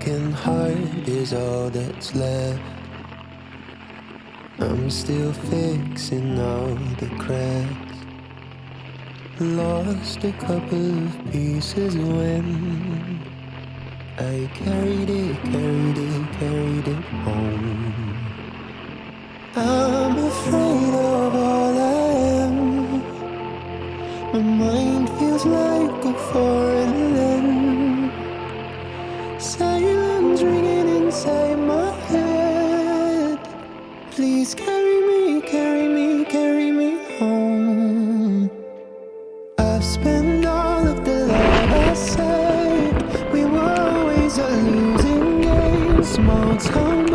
broken heart is all that's left. I'm still fixing all the cracks. Lost a couple of pieces when I carried it home. I'm afraid of all I am. My mind feels like a foreign land. Silence ringing inside my head. Please carry me, carry me, carry me home. I've spent all of the love I saved. We were always a losing game. Small town